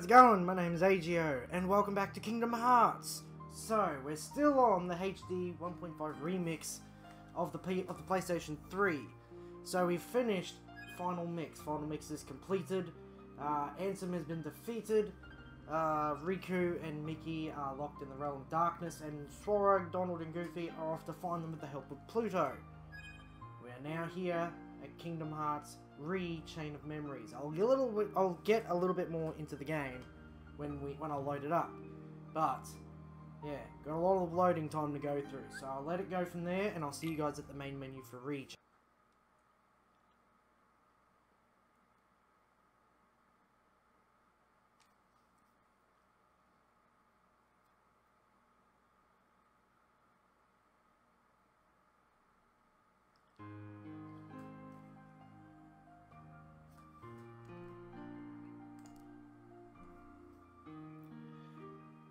how's it going? My name is AEGIO, and welcome back to Kingdom Hearts. So, we're still on the HD 1.5 remix of the PlayStation 3. So we've finished Final Mix. Final Mix is completed. Ansem has been defeated. Riku and Mickey are locked in the realm of darkness, and Sora, Donald, and Goofy are off to find them with the help of Pluto. We are now here at Kingdom Hearts Chain of Memories. I'll get a little bit more into the game when I load it up, but yeah, got a lot of loading time to go through, so I'll let it go from there, and I'll see you guys at the main menu for Reach.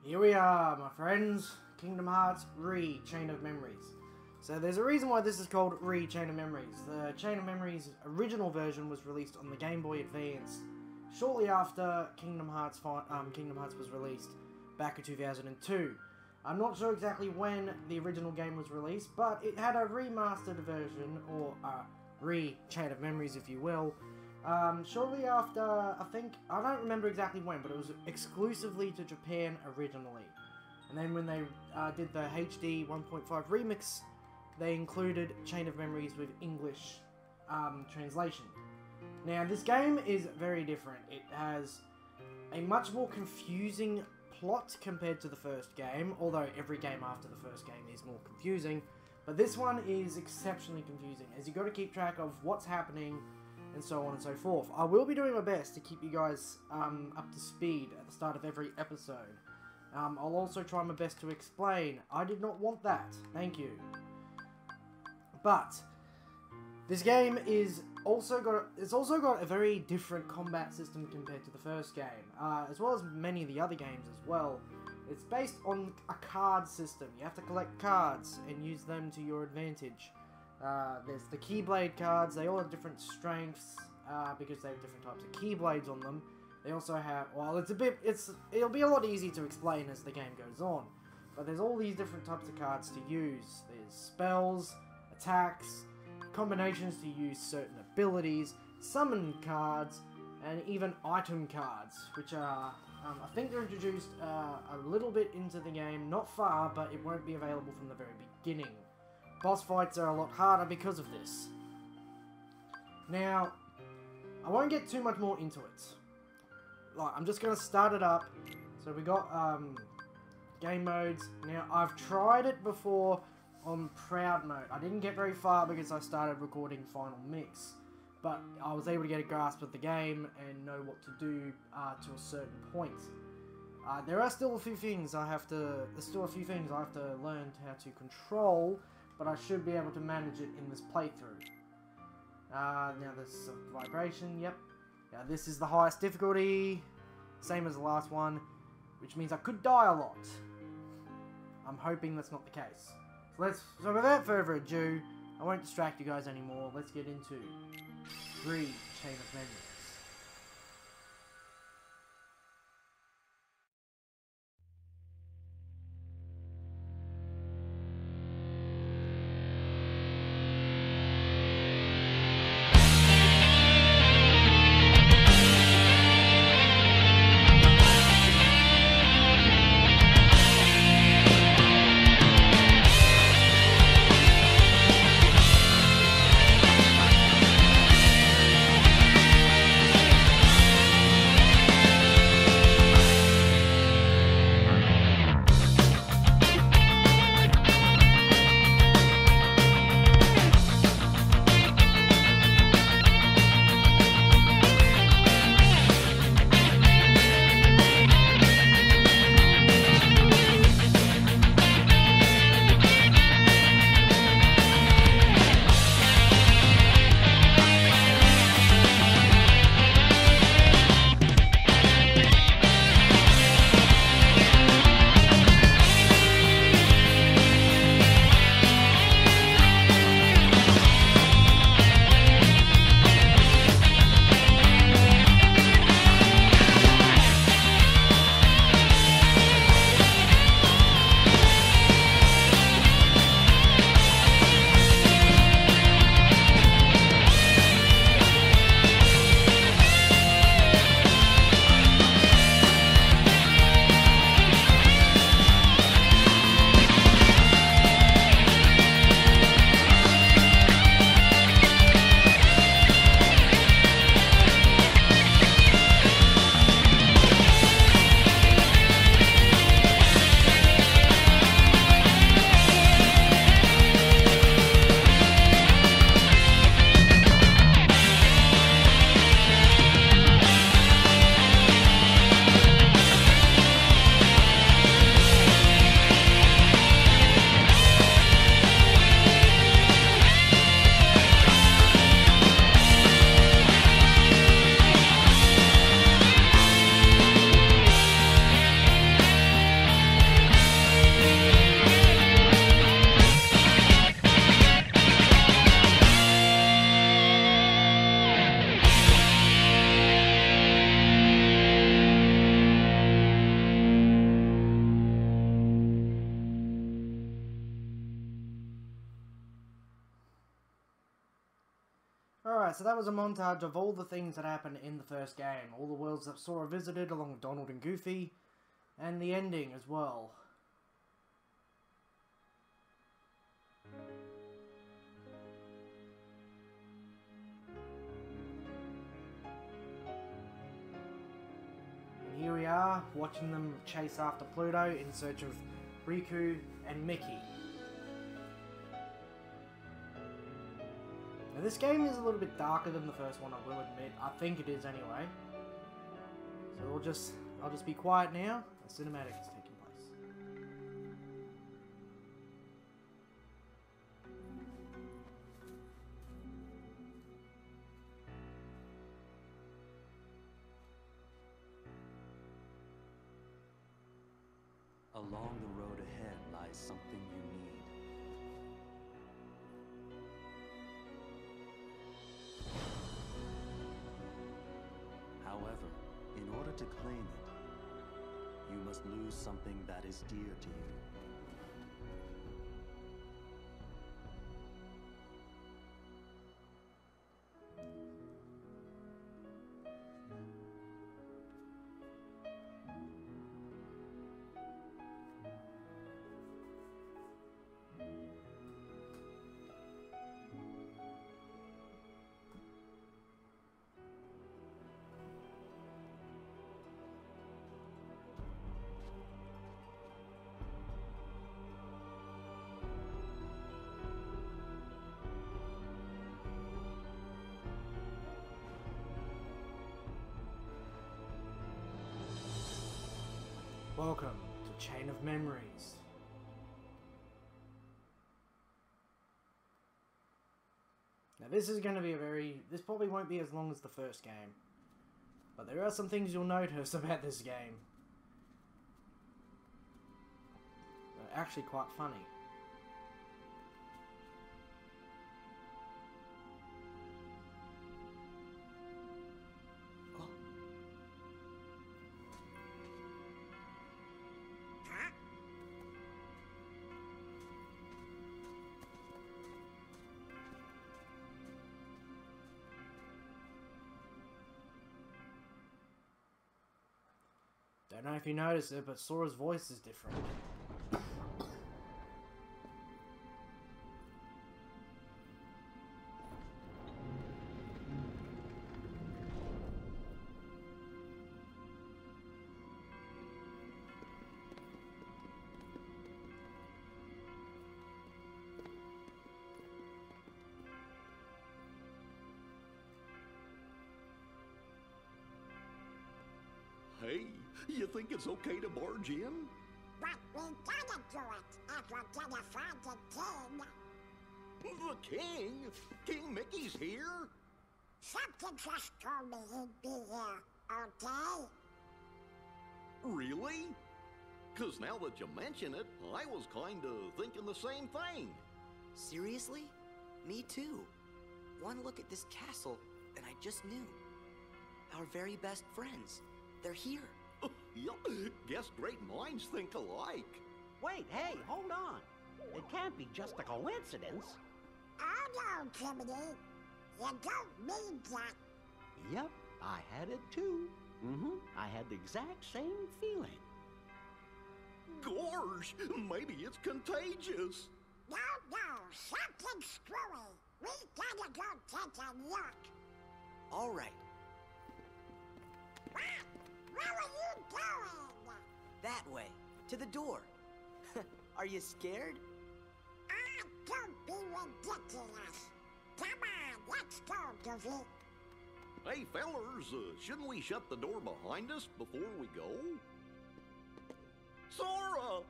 Here we are, my friends. Kingdom Hearts Chain of Memories. So there's a reason why this is called Chain of Memories. The Chain of Memories original version was released on the Game Boy Advance shortly after Kingdom Hearts was released back in 2002. I'm not sure exactly when the original game was released, but it had a remastered version, or Chain of Memories if you will, shortly after, I don't remember exactly when, but it was exclusively to Japan originally. And then when they did the HD 1.5 remix, they included Chain of Memories with English translation. Now, this game is very different. It has a much more confusing plot compared to the first game, although every game after the first game is more confusing. But this one is exceptionally confusing, as you've got to keep track of what's happening, and so on and so forth. I will be doing my best to keep you guys up to speed at the start of every episode. I'll also try my best to explain. I did not want that. Thank you. But this game is also got a very different combat system compared to the first game, as well as many of the other games as well. It's based on a card system. You have to collect cards and use them to your advantage. There's the Keyblade cards. They all have different strengths because they have different types of Keyblades on them. They also have, well, it'll be a lot easier to explain as the game goes on. But there's all these different types of cards to use. There's spells, attacks, combinations to use certain abilities, summon cards, and even item cards, which are, I think they're introduced a little bit into the game, not far, but it won't be available from the very beginning. Boss fights are a lot harder because of this. Now, I won't get too much more into it. Like, I'm just going to start it up. So we got game modes. Now, I've tried it before on Proud mode. I didn't get very far because I started recording Final Mix. But I was able to get a grasp of the game and know what to do to a certain point. There are still a few things I have to learn how to control, but I should be able to manage it in this playthrough. Now there's a vibration, yep. Now this is the highest difficulty, same as the last one, which means I could die a lot. I'm hoping that's not the case. So without further ado, I won't distract you guys anymore. Let's get into Chain of Memories. Alright, so that was a montage of all the things that happened in the first game. All the worlds that Sora visited along with Donald and Goofy. And the ending as well. And here we are, watching them chase after Pluto in search of Riku and Mickey. Now this game is a little bit darker than the first one, I will admit. I think it is anyway. So I'll just be quiet now. The cinematic is taking place. Along the road ahead lies something you need. However, in order to claim it, you must lose something that is dear to you. Welcome to Chain of Memories. Now this is going to be this probably won't be as long as the first game. But there are some things you'll notice about this game. They're actually quite funny. Don't know if you noticed it, but Sora's voice is different. Hey, you think it's okay to barge in? But we gotta do it if we're gonna find the king. The king? King Mickey's here? Something just told me he'd be here, okay? Really? 'Cause now that you mention it, I was kinda thinking the same thing. Seriously? Me too. One look at this castle, and I just knew. Our very best friends. They're here. Yup, guess great minds think alike. Wait, hey, hold on. It can't be just a coincidence. Oh no, Timothy. You don't mean that. Yep, I had it too. I had the exact same feeling. Gorge, maybe it's contagious. No, something's screwy. We gotta go take a look. All right, Where are you going? that way, to the door. Are you scared? Ah, don't be ridiculous. Come on, let's go, Goofy. Hey, fellers, shouldn't we shut the door behind us before we go? Sora!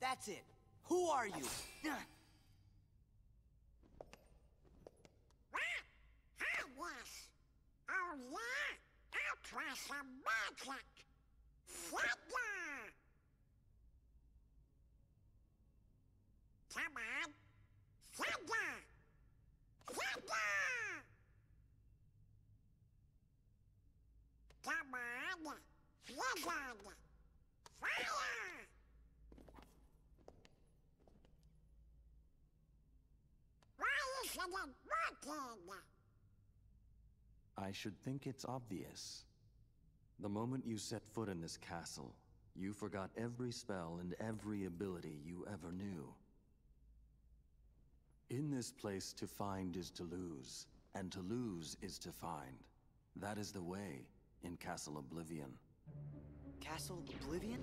That's it. Who are you? Yes. Oh, yeah? I'll try some magic. Thunder! Come on. Thunder! Thunder! Come on. Blizzard! Fire! wanted. I should think it's obvious. The moment you set foot in this castle, you forgot every spell and every ability you ever knew. In this place, to find is to lose, and to lose is to find. That is the way in Castle Oblivion. Castle Oblivion?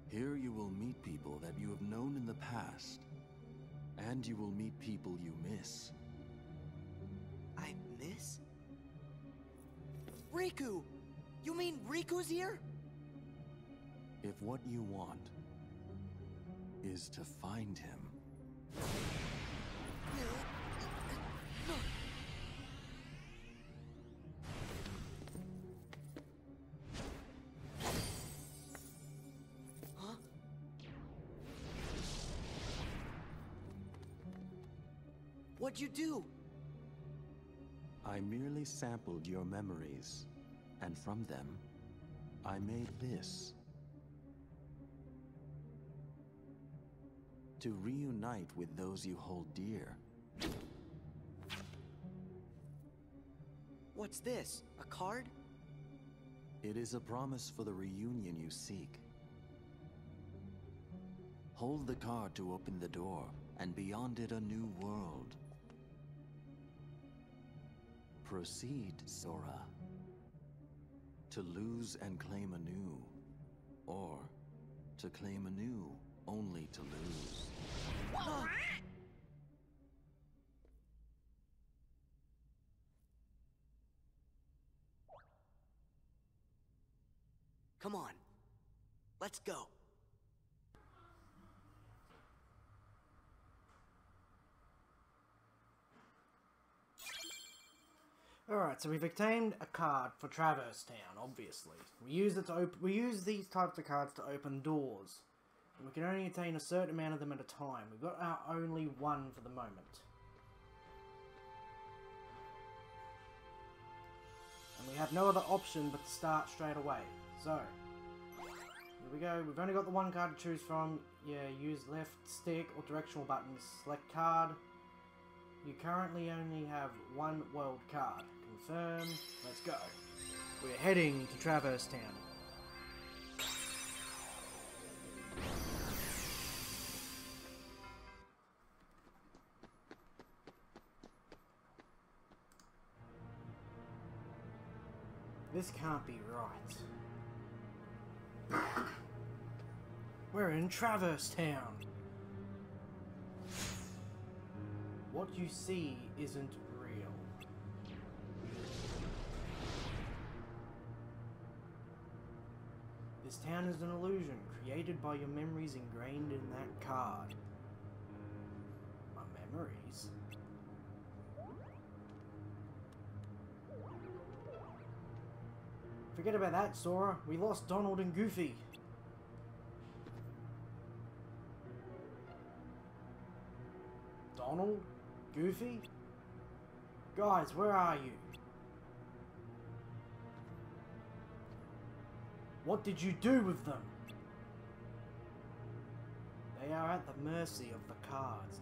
Here you will meet people that you have known in the past, and you will meet people you miss. I miss? Riku! You mean Riku's here? If what you want is to find him, huh? What'd you do? I merely sampled your memories, and from them, I made this. To reunite with those you hold dear. What's this? A card? It is a promise for the reunion you seek. Hold the card to open the door, and beyond it a new world. Proceed, Sora. To lose and claim anew, or to claim anew only to lose. Come on. Let's go. Alright, so we've obtained a card for Traverse Town, obviously. We use these types of cards to open doors. And we can only attain a certain amount of them at a time. We've got our only one for the moment. And we have no other option but to start straight away. So, here we go. We've only got the one card to choose from. Yeah, use left stick or directional buttons. Select card. You currently only have one world card. Confirm. Let's go. We're heading to Traverse Town. This can't be right. We're in Traverse Town. What you see isn't real. This town is an illusion created by your memories ingrained in that card. My memories? Forget about that, Sora. We lost Donald and Goofy. Donald? Goofy? Guys, where are you? What did you do with them? They are at the mercy of the cards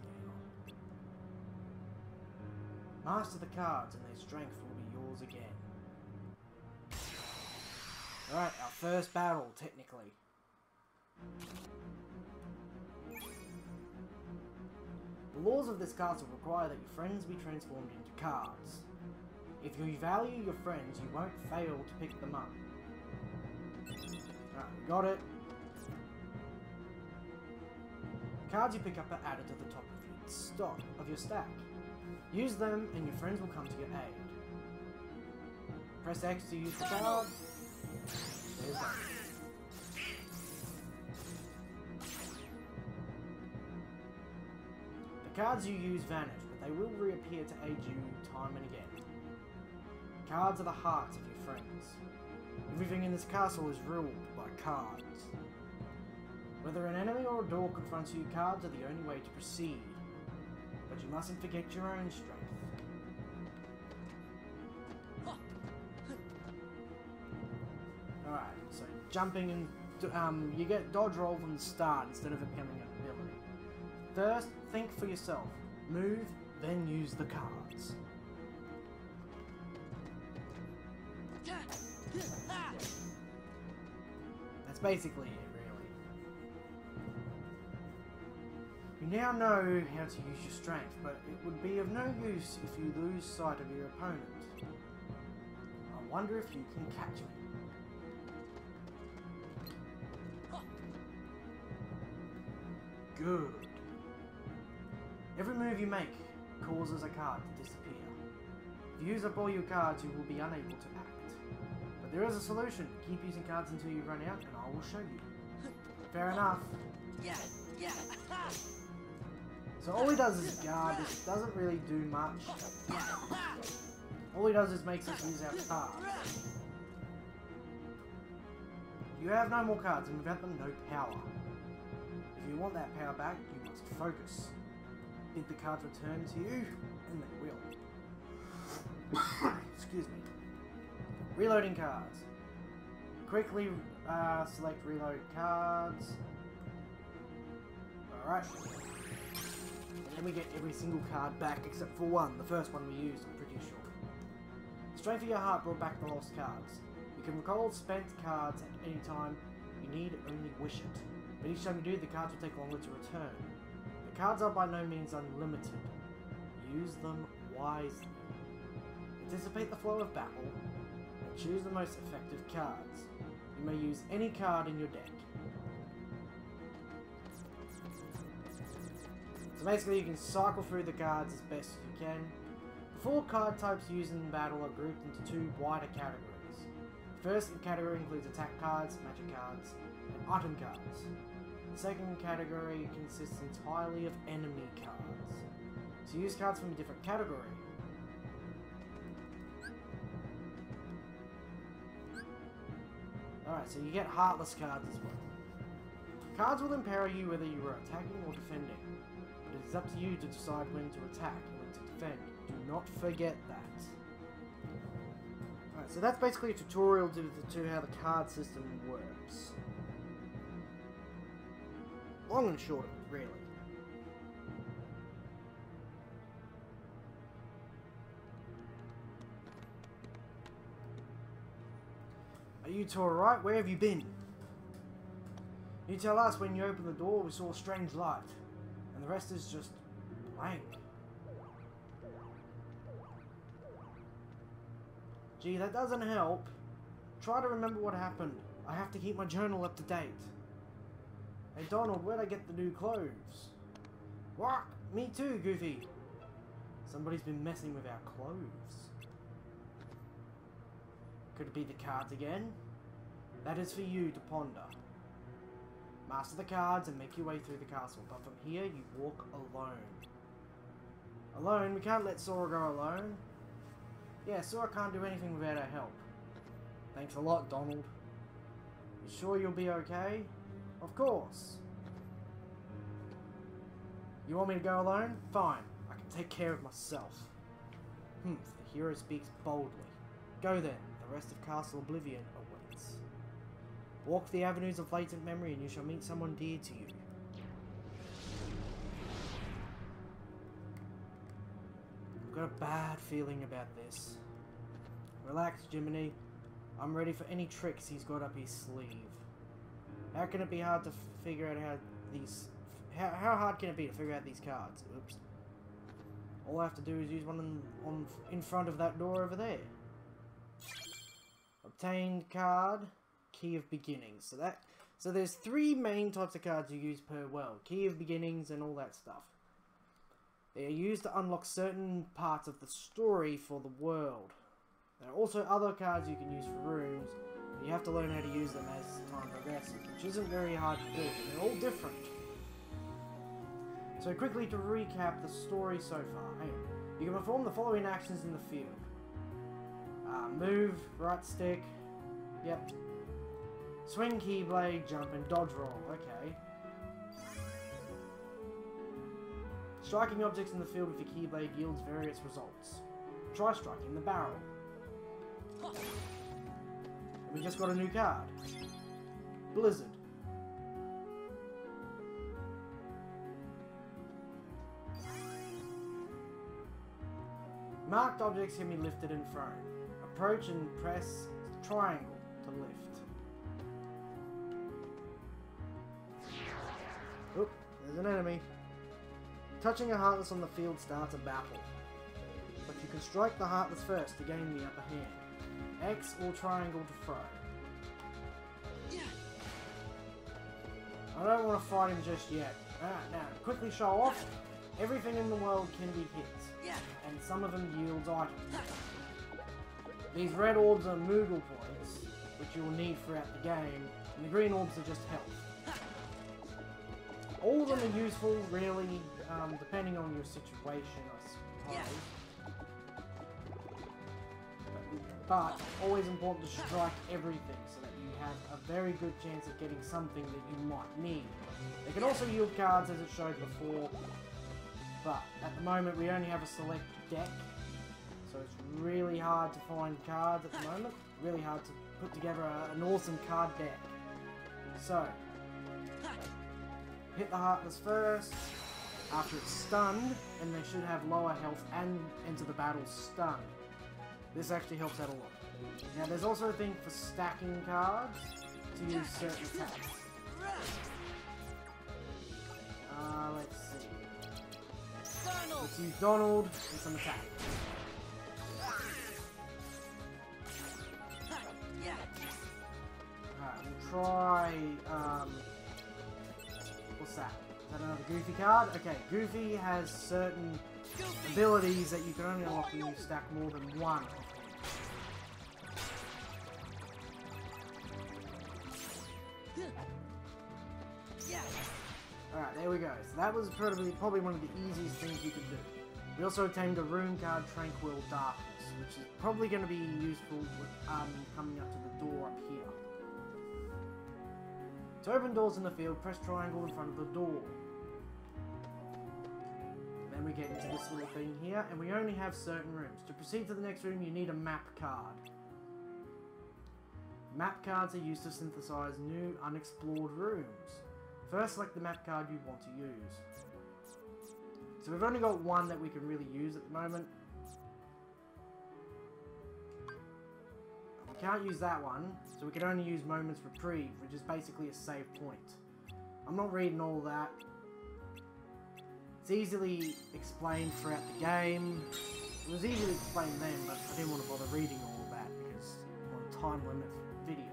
now. Master the cards and their strength will be yours again. Alright, our first battle, technically. The laws of this castle require that your friends be transformed into cards. If you value your friends, you won't fail to pick them up. Alright, we got it. Cards you pick up are added to the top of your stack. Use them and your friends will come to your aid. Press X to use the card. There's that. The cards you use vanish, but they will reappear to aid you time and again. Cards are the hearts of your friends. Everything in this castle is ruled by cards. Whether an enemy or a door confronts you, cards are the only way to proceed. But you mustn't forget your own strength. Alright, so jumping and you get dodge roll from the start instead of it becoming an ability. First, think for yourself. Move, then use the cards. That's basically it, really. You now know how to use your strength, but it would be of no use if you lose sight of your opponent. I wonder if you can catch me. Good. Every move you make causes a card to disappear. If you use up all your cards, you will be unable to act. But there is a solution. Keep using cards until you run out, and I will show you. Fair enough. Yeah. So all he does is guard. This doesn't really do much. All he does is makes us use our cards. You have no more cards, and without them, no power. If you want that power back, you must focus. Bid the cards return to you, and they will. Excuse me. Reloading cards. Quickly select reload cards. Alright. And then we get every single card back except for one. The first one we used, I'm pretty sure. Strength of your heart brought back the lost cards. You can recall spent cards at any time. You need only wish it. But each time you do, the cards will take longer to return. The cards are by no means unlimited. Use them wisely. Anticipate the flow of battle, and choose the most effective cards. You may use any card in your deck. So basically you can cycle through the cards as best you can. The 4 card types used in battle are grouped into 2 wider categories. The first category includes attack cards, magic cards, and item cards. The second category consists entirely of enemy cards. So use cards from a different category. Alright, so you get heartless cards as well. Cards will empower you whether you are attacking or defending, but it is up to you to decide when to attack and when to defend. Do not forget that. Alright, so that's basically a tutorial to how the card system works. Long and short of it, really. Are you two alright? Where have you been? You tell us. When you opened the door, we saw a strange light. And the rest is just blank. Gee, that doesn't help. Try to remember what happened. I have to keep my journal up to date. Hey Donald, where'd I get the new clothes? What? Me too, Goofy. Somebody's been messing with our clothes. Could it be the cards again? That is for you to ponder. Master the cards and make your way through the castle, but from here you walk alone. Alone? We can't let Sora go alone. Yeah, Sora can't do anything without our help. Thanks a lot, Donald. You sure you'll be okay? Of course. You want me to go alone? Fine. I can take care of myself. The hero speaks boldly. Go then. The rest of Castle Oblivion awaits. Walk the avenues of latent memory and you shall meet someone dear to you. I've got a bad feeling about this. Relax, Jiminy. I'm ready for any tricks he's got up his sleeve. How can it be hard to figure out how these... How hard can it be to figure out these cards? Oops. All I have to do is use one in front of that door over there. Obtained card, Key of Beginnings. So there's 3 main types of cards you use per world. Key of Beginnings and all that stuff. They are used to unlock certain parts of the story for the world. There are also other cards you can use for rooms. You have to learn how to use them as time progresses, which isn't very hard to do. They're all different. So quickly to recap the story so far. Hang on. You can perform the following actions in the field. Move, right stick, yep. Swing Keyblade, jump and dodge roll, okay. Striking objects in the field with your Keyblade yields various results. Try striking the barrel. We just got a new card. Blizzard. Marked objects can be lifted and thrown. Approach and press triangle to lift. Oop, there's an enemy. Touching a Heartless on the field starts a battle. But you can strike the Heartless first to gain the upper hand. X or triangle to throw. I don't want to fight him just yet. Now, quickly show off. Everything in the world can be hit, and some of them yields items. These red orbs are Moogle points, which you will need throughout the game, and the green orbs are just health. All of them are useful, really, depending on your situation, I suppose. But always important to strike everything so that you have a very good chance of getting something that you might need. They can also yield cards as it showed before, but at the moment we only have a select deck, so it's really hard to find cards at the moment. Really hard to put together an awesome card deck. So, hit the Heartless first. After it's stunned, and they should have lower health and enter the battle stunned. This actually helps out a lot. Now there's also a thing for stacking cards to use certain attacks. Let's see. Let's use Donald and some attack. Alright, we'll try, what's that? Is that another Goofy card? Okay, Goofy has certain abilities that you can only unlock when you stack more than one of them. Alright, there we go. So that was probably one of the easiest things you could do. We also obtained a rune card, Tranquil Darkness, which is probably going to be useful with, coming up to the door up here. To open doors in the field, press triangle in front of the door. Then we get into this little thing here, and we only have certain rooms. To proceed to the next room, you need a map card. Map cards are used to synthesize new, unexplored rooms. First, select the map card you want to use. So we've only got one that we can really use at the moment. We can't use that one, so we can only use Moment's Reprieve, which is basically a save point. I'm not reading all that. It's easily explained throughout the game. It was easily explained then, but I didn't want to bother reading all of that because I'm on a time limit for videos.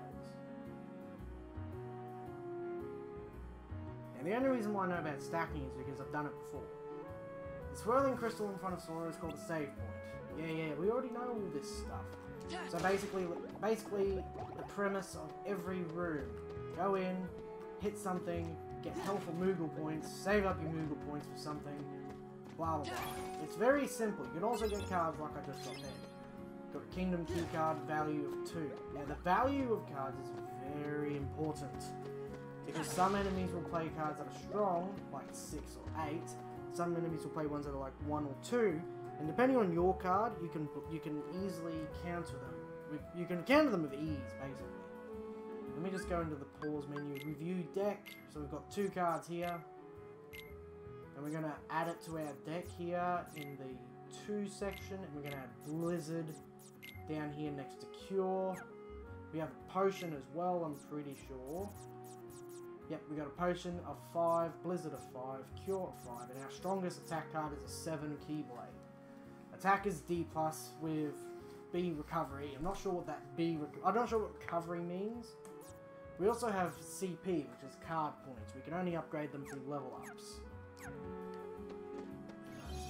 And the only reason why I know about stacking is because I've done it before. The swirling crystal in front of Sora is called a save point. Yeah, we already know all this stuff. So basically the premise of every room. Go in, hit something, get health or Moogle points, save up your Moogle points for something, blah blah blah. It's very simple. You can also get cards like I just got there. Got a Kingdom Key card, value of 2. Now the value of cards is very important. Because some enemies will play cards that are strong, like 6 or 8. Some enemies will play ones that are like 1 or 2. And depending on your card, you can easily counter them. You can counter them with ease, basically. Let me just go into the pause menu, review deck. So we've got 2 cards here. And we're going to add it to our deck here in the 2 section. And we're going to add Blizzard down here next to Cure. We have a Potion as well, I'm pretty sure. Yep, we got a Potion of 5, Blizzard of 5, Cure of 5, and our strongest attack card is a 7 Keyblade. Attack is D+ with B Recovery. I'm not sure what that I'm not sure what recovery means. We also have CP, which is card points. We can only upgrade them through level ups. So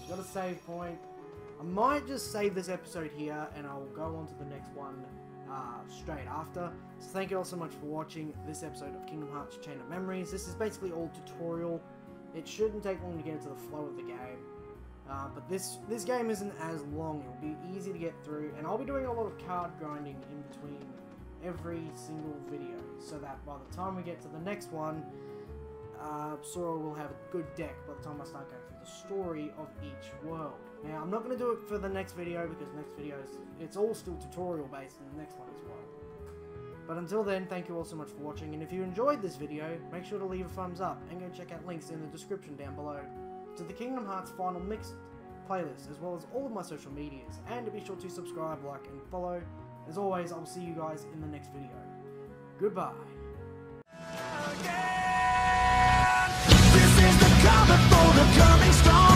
we've got a save point. I might just save this episode here, and I'll go on to the next one straight after. So thank you all so much for watching this episode of Kingdom Hearts Chain of Memories. This is basically all tutorial. It shouldn't take long to get into the flow of the game. But this game isn't as long. It'll be easy to get through, and I'll be doing a lot of card grinding in between every single video, so that by the time we get to the next one, Sora will have a good deck by the time I start going through the story of each world. Now, I'm not going to do it for the next video, because next video it's all still tutorial based in the next one as well. But until then, thank you all so much for watching, and if you enjoyed this video, make sure to leave a thumbs up, and go check out links in the description down below to the Kingdom Hearts Final Mix playlist, as well as all of my social medias, and to be sure to subscribe, like, and follow. As always, I will see you guys in the next video. Goodbye. This is the coming for the coming strong.